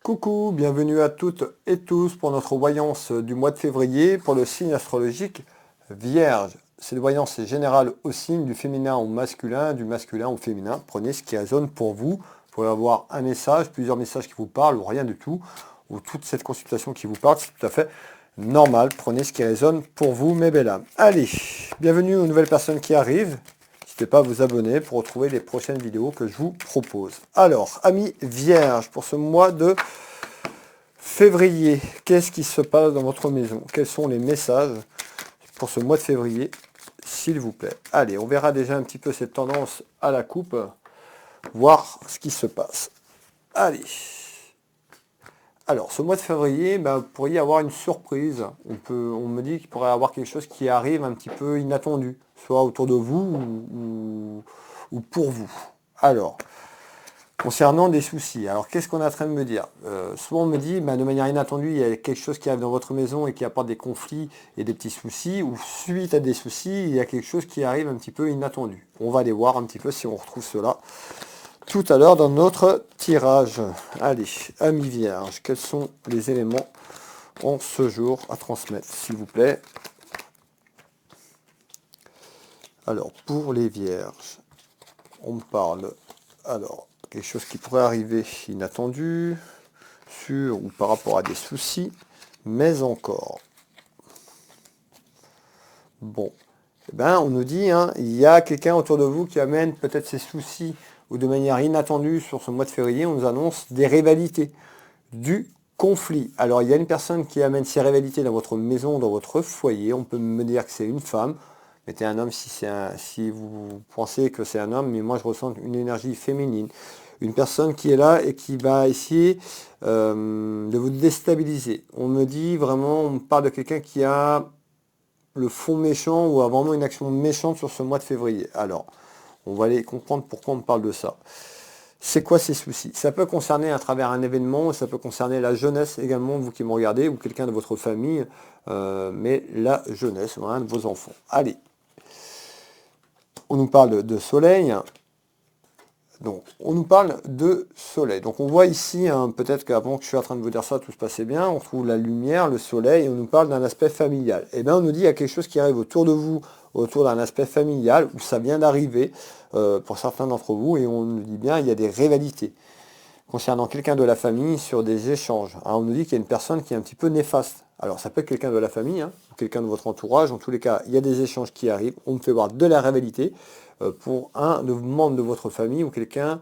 Coucou, bienvenue à toutes et tous pour notre voyance du mois de février pour le signe astrologique Vierge. Cette voyance est générale au signe du féminin au masculin, du masculin au féminin. Prenez ce qui résonne pour vous. Vous pouvez avoir un message, plusieurs messages qui vous parlent ou rien du tout, ou toute cette consultation qui vous parle, c'est tout à fait normal. Prenez ce qui résonne pour vous, mes belles âmes. Allez, bienvenue aux nouvelles personnes qui arrivent. N'hésitez pas à vous abonner pour retrouver les prochaines vidéos que je vous propose. Alors, amis Vierge, pour ce mois de février, qu'est-ce qui se passe dans votre maison? Quels sont les messages pour ce mois de février, s'il vous plaît? Allez, on verra déjà un petit peu cette tendance à la coupe, voir ce qui se passe. Allez. Alors, ce mois de février, vous pourriez avoir une surprise. On me dit qu'il pourrait y avoir quelque chose qui arrive un petit peu inattendu, soit autour de vous ou pour vous. Alors, concernant des soucis, alors qu'est-ce qu'on est en train de me dire? Souvent on me dit, de manière inattendue, il y a quelque chose qui arrive dans votre maison et qui apporte des conflits et des petits soucis, ou suite à des soucis, il y a quelque chose qui arrive un petit peu inattendu. On va aller voir un petit peu si on retrouve cela tout à l'heure dans notre tirage. Allez, amis Vierge, quels sont les éléments en ce jour à transmettre, s'il vous plaît? Alors, pour les Vierges, on me parle, alors, quelque chose qui pourrait arriver inattendu, sur ou par rapport à des soucis, mais encore. Bon, on nous dit, il y a quelqu'un autour de vous qui amène peut-être ses soucis ou de manière inattendue sur ce mois de février, on nous annonce des rivalités, du conflit. Alors il y a une personne qui amène ses rivalités dans votre maison, dans votre foyer, on peut me dire que c'est une femme, mettez un homme si vous pensez que c'est un homme, mais moi je ressens une énergie féminine. Une personne qui est là et qui va essayer de vous déstabiliser. On me dit vraiment, on me parle de quelqu'un qui a le fond méchant ou a vraiment une action méchante sur ce mois de février. Alors, on va aller comprendre pourquoi on me parle de ça. C'est quoi ces soucis? Ça peut concerner à travers un événement, ça peut concerner la jeunesse également, vous qui me regardez, ou quelqu'un de votre famille, mais la jeunesse, un de vos enfants. Allez, on nous parle de soleil. Donc, on nous parle de soleil. Donc, on voit ici, peut-être qu'avant que je suis en train de vous dire ça, tout se passait bien. On trouve la lumière, le soleil, et on nous parle d'un aspect familial. Et bien, on nous dit qu'il y a quelque chose qui arrive autour de vous, autour d'un aspect familial, où ça vient d'arriver pour certains d'entre vous, et on nous dit bien il y a des rivalités concernant quelqu'un de la famille sur des échanges. On nous dit qu'il y a une personne qui est un petit peu néfaste. Alors, ça peut être quelqu'un de la famille, ou quelqu'un de votre entourage. En tous les cas, il y a des échanges qui arrivent. On me fait voir de la rivalité pour un membre de votre famille ou quelqu'un,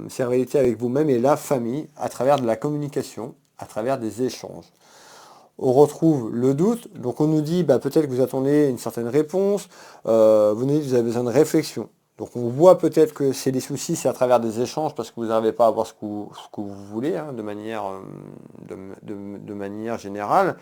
c'est en réalité avec vous-même et la famille, à travers de la communication, à travers des échanges. On retrouve le doute, donc on nous dit peut-être que vous attendez une certaine réponse, vous nous dites que vous avez besoin de réflexion. Donc on voit peut-être que c'est des soucis, c'est à travers des échanges parce que vous n'arrivez pas à avoir ce que vous voulez, de manière générale,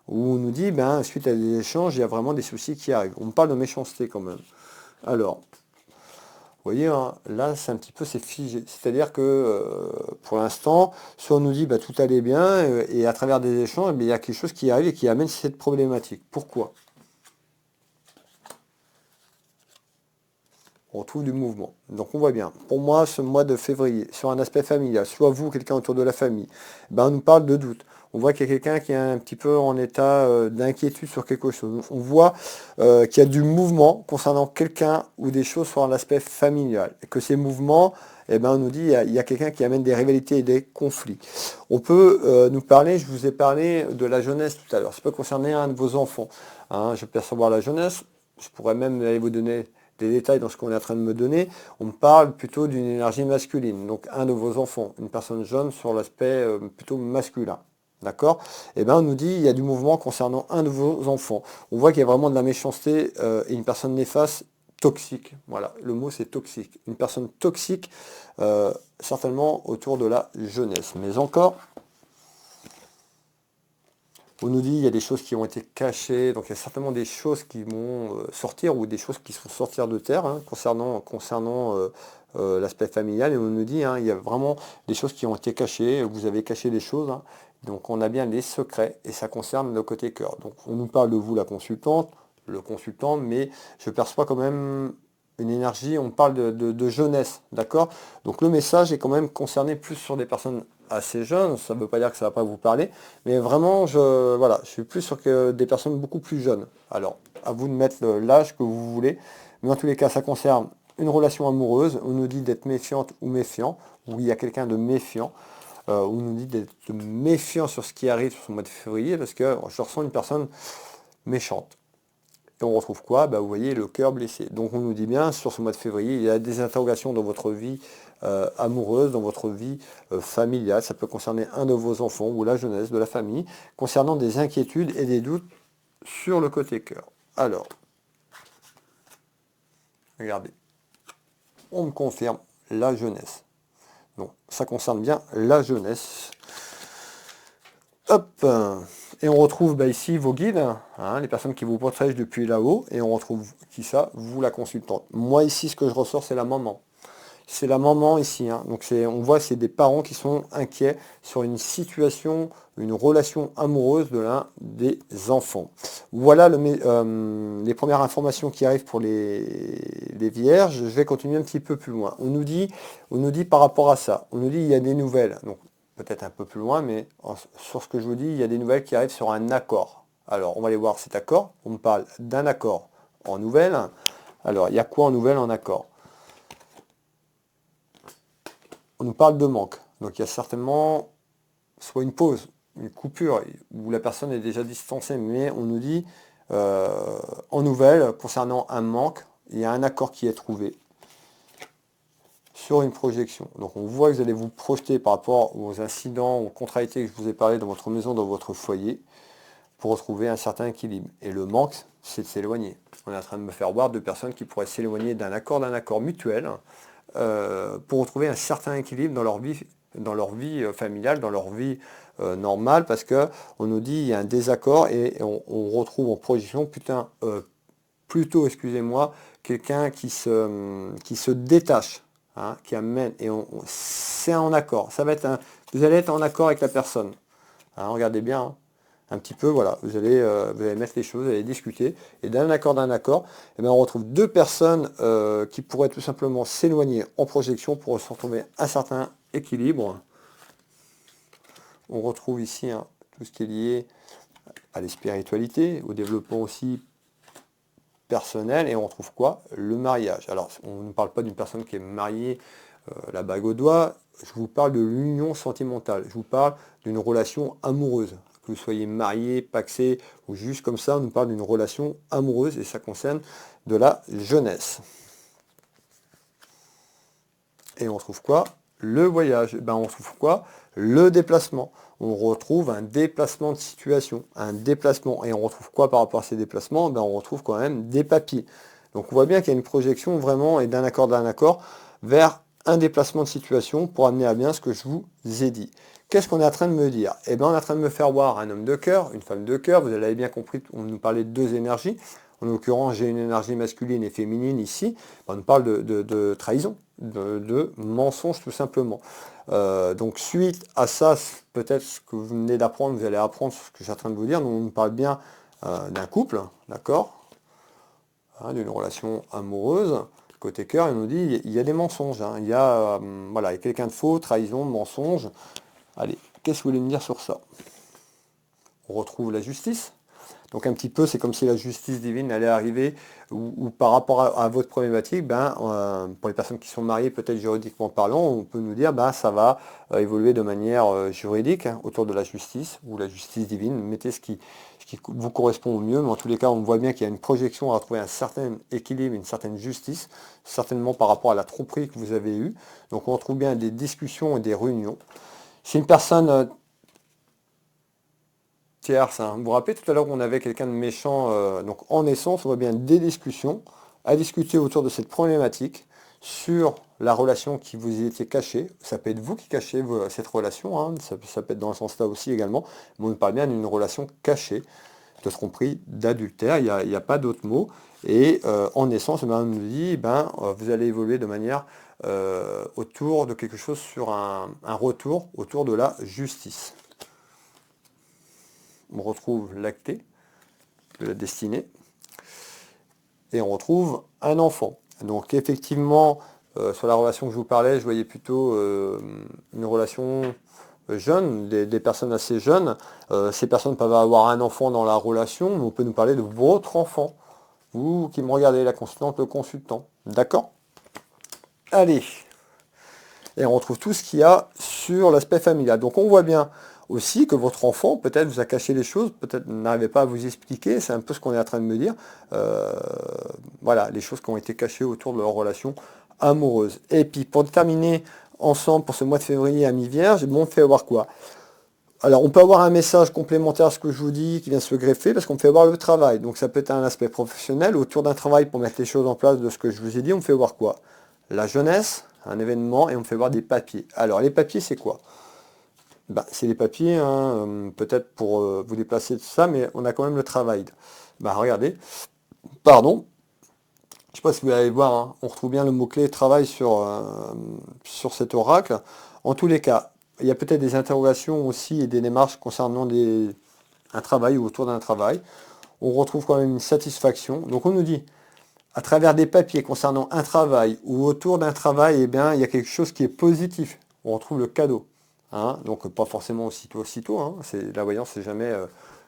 où on nous dit, suite à des échanges, il y a vraiment des soucis qui arrivent. On me parle de méchanceté quand même. Alors, vous voyez, là, c'est un petit peu, c'est figé. C'est-à-dire que, pour l'instant, soit on nous dit, tout allait bien, et à travers des échanges, il y a quelque chose qui arrive et qui amène cette problématique. Pourquoi? On retrouve du mouvement. Donc on voit bien. Pour moi, ce mois de février, sur un aspect familial, soit vous, quelqu'un autour de la famille, on nous parle de doute. On voit qu'il y a quelqu'un qui est un petit peu en état d'inquiétude sur quelque chose. On voit qu'il y a du mouvement concernant quelqu'un ou des choses sur l'aspect familial. Et que ces mouvements, on nous dit il y a quelqu'un qui amène des rivalités et des conflits. On peut nous parler, je vous ai parlé de la jeunesse tout à l'heure. Ça peut concerner un de vos enfants. Je peux percevoir la jeunesse. Je pourrais même aller vous donner des détails dans ce qu'on est en train de me donner. On me parle plutôt d'une énergie masculine. Donc un de vos enfants, une personne jeune sur l'aspect plutôt masculin. D'accord? On nous dit il y a du mouvement concernant un de vos enfants. On voit qu'il y a vraiment de la méchanceté et une personne néfaste, toxique. Voilà, le mot c'est toxique. Une personne toxique, certainement autour de la jeunesse. Mais encore, on nous dit il y a des choses qui ont été cachées, donc il y a certainement des choses qui vont sortir ou des choses qui vont sortir de terre concernant l'aspect familial. Et on nous dit il y a vraiment des choses qui ont été cachées, vous avez caché des choses. Donc on a bien les secrets et ça concerne le côté cœur. Donc on nous parle de vous, la consultante, le consultant, mais je perçois quand même une énergie, on parle de jeunesse, d'accord? Donc le message est quand même concerné plus sur des personnes assez jeune, ça ne veut pas dire que ça ne va pas vous parler, mais vraiment, voilà, je suis plus sur que des personnes beaucoup plus jeunes. Alors, à vous de mettre l'âge que vous voulez, mais en tous les cas, ça concerne une relation amoureuse. On nous dit d'être méfiante ou méfiant, ou il y a quelqu'un de méfiant. On nous dit d'être méfiant sur ce qui arrive sur ce mois de février, parce que je ressens une personne méchante. Et on retrouve quoi? Vous voyez, le cœur blessé. Donc on nous dit bien, sur ce mois de février, il y a des interrogations dans votre vie amoureuse, dans votre vie familiale. Ça peut concerner un de vos enfants ou la jeunesse de la famille, concernant des inquiétudes et des doutes sur le côté cœur. Alors, regardez, on me confirme la jeunesse. Donc ça concerne bien la jeunesse. Hop, et on retrouve ici vos guides, hein, les personnes qui vous protègent depuis là-haut, et on retrouve qui ça? Vous, la consultante. Moi ici, ce que je ressors, c'est la maman. C'est la maman ici, hein. Donc on voit c'est des parents qui sont inquiets sur une situation, une relation amoureuse de l'un des enfants. Voilà les premières informations qui arrivent pour les vierges. Je vais continuer un petit peu plus loin. On nous dit par rapport à ça, on nous dit il y a des nouvelles. Donc peut-être un peu plus loin, mais sur ce que je vous dis, il y a des nouvelles qui arrivent sur un accord. Alors on va aller voir cet accord. On me parle d'un accord en nouvelles. Alors il y a quoi en nouvelles en accord? On nous parle de manque. Donc il y a certainement soit une pause, une coupure, où la personne est déjà distancée, mais on nous dit en nouvelle, concernant un manque, il y a un accord qui est trouvé sur une projection. Donc on voit que vous allez vous projeter par rapport aux incidents, aux contrariétés que je vous ai parlé dans votre maison, dans votre foyer, pour retrouver un certain équilibre. Et le manque, c'est de s'éloigner. On est en train de me faire voir de personnes qui pourraient s'éloigner d'un accord mutuel, pour retrouver un certain équilibre dans leur vie familiale, dans leur vie normale, parce que on nous dit il y a un désaccord et on retrouve en projection plutôt, excusez-moi, quelqu'un qui se détache, hein, qui amène, et c'est en accord. Vous allez être en accord avec la personne. Hein, regardez bien. Hein. Un petit peu, voilà, vous allez mettre les choses, vous allez discuter, et d'un accord, eh bien, on retrouve deux personnes qui pourraient tout simplement s'éloigner en projection pour se retrouver un certain équilibre. On retrouve ici hein, tout ce qui est lié à la spiritualité, au développement aussi personnel, et on retrouve quoi? Le mariage. Alors, on ne parle pas d'une personne qui est mariée, la bague au doigt, je vous parle de l'union sentimentale, je vous parle d'une relation amoureuse. Que vous soyez marié, pacsé ou juste comme ça, on nous parle d'une relation amoureuse et ça concerne de la jeunesse. Et on retrouve quoi? Le voyage. On retrouve quoi? Le déplacement. On retrouve un déplacement de situation, un déplacement. Et on retrouve quoi par rapport à ces déplacements? On retrouve quand même des papiers. Donc on voit bien qu'il y a une projection vraiment et d'un accord vers un déplacement de situation pour amener à bien ce que je vous ai dit. Qu'est-ce qu'on est en train de me dire? On est en train de me faire voir un homme de cœur, une femme de cœur. Vous l'avez bien compris, on nous parlait de deux énergies. En l'occurrence, j'ai une énergie masculine et féminine ici. On nous parle de trahison, de mensonge tout simplement. Donc suite à ça, peut-être ce que vous venez d'apprendre, vous allez apprendre ce que je suis en train de vous dire. Donc on nous parle bien d'un couple, d'accord, hein, d'une relation amoureuse. Côté cœur, il nous dit il y a des mensonges. Hein. Il y a quelqu'un de faux, trahison, mensonge. Allez, qu'est-ce que vous voulez me dire sur ça? On retrouve la justice. Donc un petit peu, c'est comme si la justice divine allait arriver, ou par rapport à votre problématique, pour les personnes qui sont mariées, peut-être juridiquement parlant, on peut nous dire, ça va évoluer de manière juridique hein, autour de la justice, ou la justice divine. Mettez ce qui vous correspond au mieux, mais en tous les cas, on voit bien qu'il y a une projection à retrouver un certain équilibre, une certaine justice, certainement par rapport à la tromperie que vous avez eue. Donc on retrouve bien des discussions et des réunions. C'est une personne tierce. Hein. Vous vous rappelez tout à l'heure qu'on avait quelqu'un de méchant, donc en essence, on voit bien des discussions à discuter autour de cette problématique sur la relation qui vous était cachée. Ça peut être vous qui cachez cette relation, hein. Ça peut être dans ce sens-là aussi également, mais on parle bien d'une relation cachée, de tromperie, d'adultère, il n'y a pas d'autre mot. Et en essence, on nous dit, vous allez évoluer de manière autour de quelque chose sur un retour autour de la justice. On retrouve l'acté de la destinée et on retrouve un enfant. Donc effectivement, sur la relation que je vous parlais, je voyais plutôt une relation jeunes, des personnes assez jeunes. Ces personnes peuvent avoir un enfant dans la relation, mais on peut nous parler de votre enfant. Vous qui me regardez, la consultante, le consultant. D'accord? Allez. Et on retrouve tout ce qu'il y a sur l'aspect familial. Donc on voit bien aussi que votre enfant peut-être vous a caché les choses, peut-être n'arrivait pas à vous expliquer, c'est un peu ce qu'on est en train de me dire. Voilà, les choses qui ont été cachées autour de leur relation amoureuse. Et puis pour terminer ensemble pour ce mois de février à mi-vierge, bon, on fait avoir quoi? Alors on peut avoir un message complémentaire à ce que je vous dis qui vient se greffer parce qu'on me fait voir le travail. Donc ça peut être un aspect professionnel autour d'un travail pour mettre les choses en place de ce que je vous ai dit. On me fait voir quoi? La jeunesse, un événement et on me fait voir des papiers. Alors les papiers c'est quoi? Ben, c'est les papiers, hein, peut-être pour vous déplacer de ça, mais on a quand même le travail. Ben, regardez, pardon, je ne sais pas si vous allez voir, hein, on retrouve bien le mot-clé travail sur cet oracle. En tous les cas, il y a peut-être des interrogations aussi et des démarches concernant un travail ou autour d'un travail. On retrouve quand même une satisfaction. Donc on nous dit, à travers des papiers concernant un travail ou autour d'un travail, eh bien, il y a quelque chose qui est positif. On retrouve le cadeau. Hein, donc pas forcément aussitôt. Hein, la voyance, c'est jamais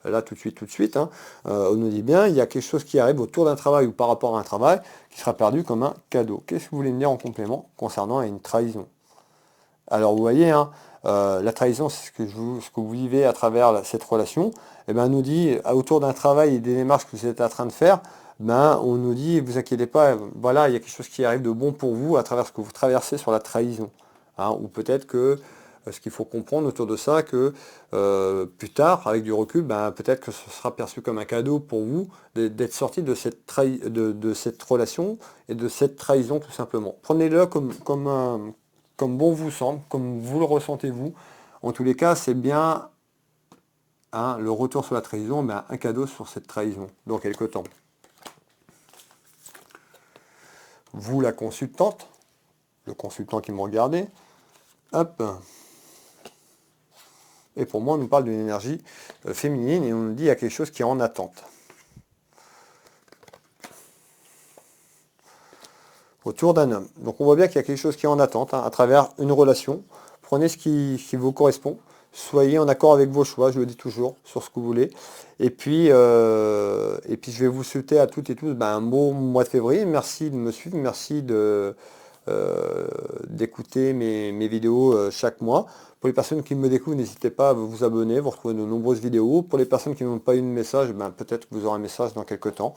là tout de suite. Hein. On nous dit bien, il y a quelque chose qui arrive autour d'un travail ou par rapport à un travail qui sera perdu comme un cadeau. Qu'est-ce que vous voulez me dire en complément concernant une trahison? Alors vous voyez, hein, la trahison, c'est ce que vous vivez à travers cette relation. Et ben, on nous dit, autour d'un travail et des démarches que vous êtes en train de faire, ben, on nous dit, vous inquiétez pas, voilà, il y a quelque chose qui arrive de bon pour vous à travers ce que vous traversez sur la trahison. Hein, ou peut-être que ce qu'il faut comprendre autour de ça, que plus tard, avec du recul, ben, peut-être que ce sera perçu comme un cadeau pour vous d'être sorti de de cette relation et de cette trahison tout simplement. Prenez-le comme bon vous semble, comme vous le ressentez vous. En tous les cas, c'est bien hein, le retour sur la trahison, ben, un cadeau sur cette trahison dans quelque temps. Vous, la consultante, le consultant qui me regardait, hop. Et pour moi, on nous parle d'une énergie féminine et on nous dit qu'il y a quelque chose qui est en attente. Autour d'un homme. Donc on voit bien qu'il y a quelque chose qui est en attente hein, à travers une relation. Prenez ce qui vous correspond. Soyez en accord avec vos choix, je le dis toujours, sur ce que vous voulez. Et puis je vais vous souhaiter à toutes et tous ben, un beau mois de février. Merci de me suivre, merci d'écouter mes vidéos chaque mois. Pour les personnes qui me découvrent, n'hésitez pas à vous abonner, vous retrouvez de nombreuses vidéos. Pour les personnes qui n'ont pas eu de message, ben, peut-être que vous aurez un message dans quelques temps.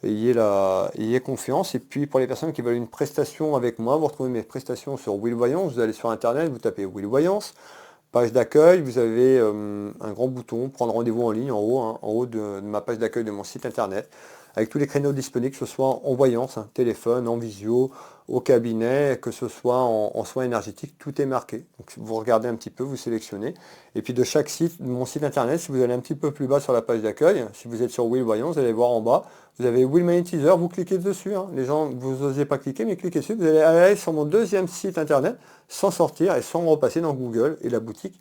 Ayez confiance. Et puis pour les personnes qui veulent une prestation avec moi, vous retrouvez mes prestations sur Will Voyance. Vous allez sur internet, vous tapez Will Voyance, page d'accueil, vous avez un grand bouton, prendre rendez-vous en ligne en haut, hein, en haut de ma page d'accueil de mon site internet, avec tous les créneaux disponibles, que ce soit en voyance, hein, téléphone, en visio, au cabinet, que ce soit en soins énergétiques, tout est marqué. Donc vous regardez un petit peu, vous sélectionnez. Et puis de chaque site, mon site internet, si vous allez un petit peu plus bas sur la page d'accueil, si vous êtes sur Will Voyance, vous allez voir en bas, vous avez Will Magnétiseur, vous cliquez dessus. Hein. Les gens, vous n'osez pas cliquer, mais cliquez dessus. Vous allez aller sur mon deuxième site internet sans sortir et sans repasser dans Google et la boutique.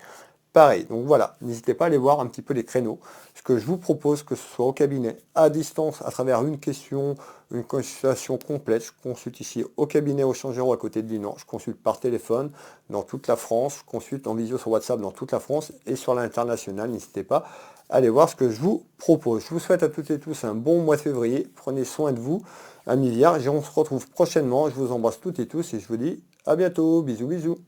Pareil. Donc voilà, n'hésitez pas à aller voir un petit peu les créneaux. Ce que je vous propose, que ce soit au cabinet, à distance, à travers une question, une consultation complète. Je consulte ici au cabinet au Changero à côté de Dinan. Je consulte par téléphone dans toute la France. Je consulte en visio sur WhatsApp dans toute la France et sur l'international. N'hésitez pas à aller voir ce que je vous propose. Je vous souhaite à toutes et tous un bon mois de février. Prenez soin de vous, amis vierges. Et on se retrouve prochainement. Je vous embrasse toutes et tous et je vous dis à bientôt. Bisous, bisous.